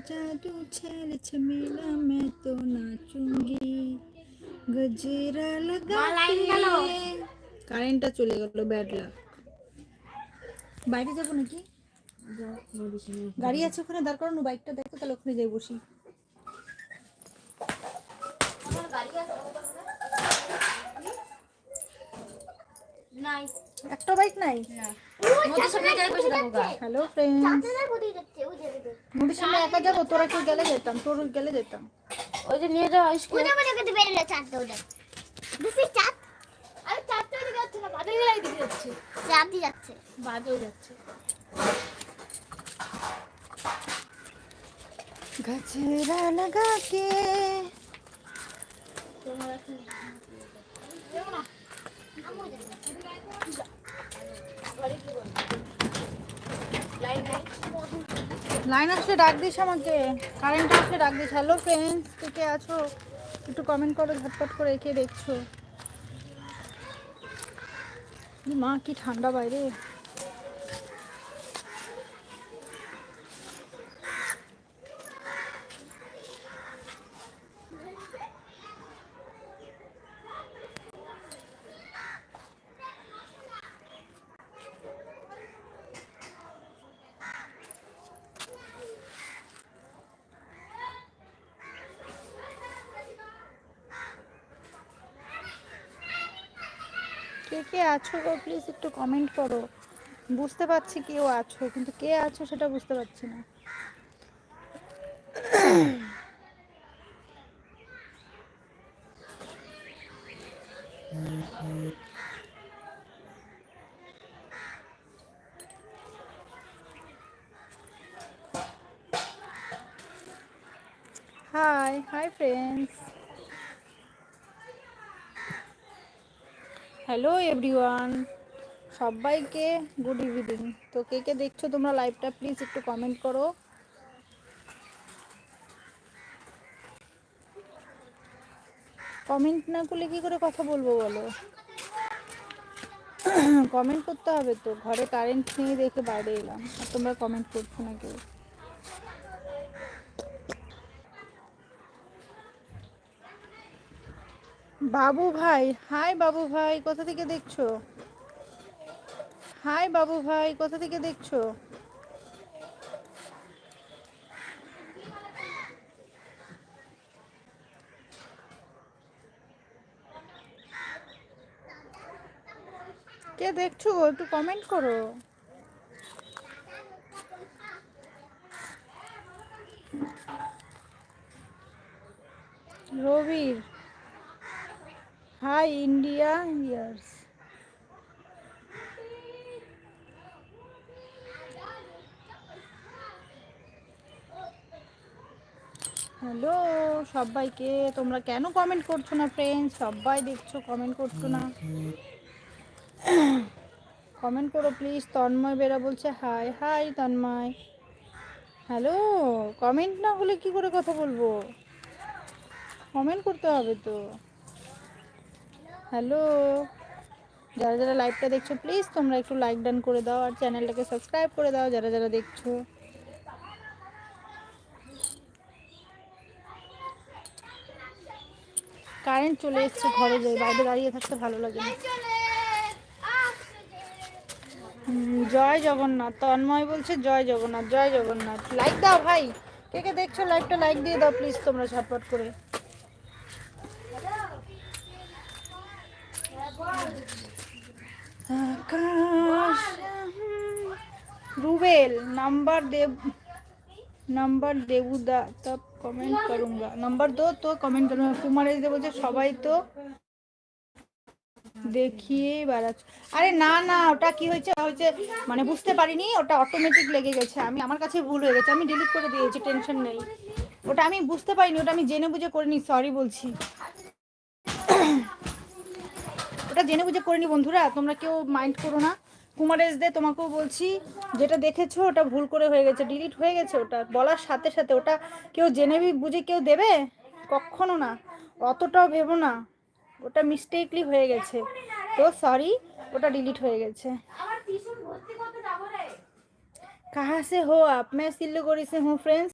जादू छैल छबीला मैं तो नाचूंगी गजरा लगा के। কারেন্টটা চলে গেল, ব্যাড লাক। বাইরে যাবো নাকি? গাড়ি আছে ওখানে, দাঁড় করানো বাইকটা, দেখো তাহলে ওখানে যাই বসি। একটা বাইক নাই। হ্যালো ফ্রেন্ডস, মুদির সামনে একা যাবো? তোরা কেউ গেলে যেতাম, তোর গেলে যেতাম। ওই যে নিয়ে যাও আইসক্রিম। गजरा लगा के লাইন আসলে ডাক দিস আমাকে, কারেন্ট আসলে ডাক দিস। হ্যালো ফ্রেন্ডস, কে আছো একটু কমেন্ট করো ঝটপট করে, কে দেখছো? মা কি ঠান্ডা বাইরে। কে কে আছো গো, প্লিজ একটু কমেন্ট করো। বুঝতে পারছি কেউ আছো, কিন্তু কে আছো সেটা বুঝতে পারছি না। High hi friends, hello everyone, সবাইকে গুড ইভিনিং। তো কে কে দেখছো তোমরা লাইভটা, প্লিজ একটু কমেন্ট করো। কমেন্ট না করলে কি করে কথা বলবো বলো? কমেন্ট করতে হবে তো, ঘরে কারেন্ট নেই দেখে বাইরে এলাম, আর তোমরা কমেন্ট করছো না কেউ। বাবু ভাই, হাই বাবু ভাই, কোথা থেকে দেখছো? হাই বাবু ভাই, কোথা থেকে দেখছো? কে দেখছো গো, একটু কমেন্ট করো। রবির, হাই ইন্ডিয়া ইয়ার্স। হ্যালো সবাইকে, তোমরা কেন কমেন্ট করছো না ফ্রেন্ডস? সবাই দেখছো, কমেন্ট করছো না। কমেন্ট করো প্লিজ। তন্ময় বেরা বলছে hi. Hi Tanmoy, hello. Comment না হলে কি করে কথা বলবো? কমেন্ট করতে হবে তো। হ্যালো, যারা যারা লাইভটা দেখছো প্লিজ তোমরা একটু লাইক ডান করে দাও, আর চ্যানেলটাকে সাবস্ক্রাইব করে দাও যারা যারা দেখছো। কারেন্ট চলে এসছে, ঘরে যাই, বাইরে দাঁড়িয়ে থাকতে ভালো লাগে না। জয় জগন্নাথ, তন্ময় বলছে জয় জগন্নাথ, জয় জগন্নাথ। লাইক দাও ভাই, কে কে দেখছো লাইভটা লাইক দিয়ে দাও প্লিজ তোমরা ঝটপট করে। रूबेल नंबर देवुदा तब कमेंट करूंगा, नंबर दो तो कमेंट करूंगा। कुमार दे बोलছে সবাই তো দেখিয়ে বেড়াচ্ছ। আরে না না, ওটা কি হয়েছে হয়েছে মানে বুঝতে পারিনি, ওটা অটোমেটিক লেগে গেছে। আমার কাছে ভুল হয়ে গেছে, আমি ডিলিট করে দিয়েছি, টেনশন নেই। ওটা আমি বুঝতে পারিনি, ওটা আমি জেনে বুঝে করিনি, সরি বলছি। ওটা জেনে বুঝে করিনি বন্ধুরা, তোমরা কেউ মাইন্ড করো না। কুমার এস দে, তোমাকেও বলছি, যেটা দেখেছো ওটা ভুল করে হয়ে গেছে, ডিলিট হয়ে গেছে। ওটা বলার সাথে সাথে ওটা কেউ জেনে বুঝে কেউ দেবে কখনো না, অতটাও ভেবো না। ওটা মিস্টেকলি হয়ে গেছে, তো সরি, ওটা ডিলিট হয়ে গেছে। कहाँ से हो आप? मैं सिल्लीगुड़ी से हूँ फ्रेंड्स।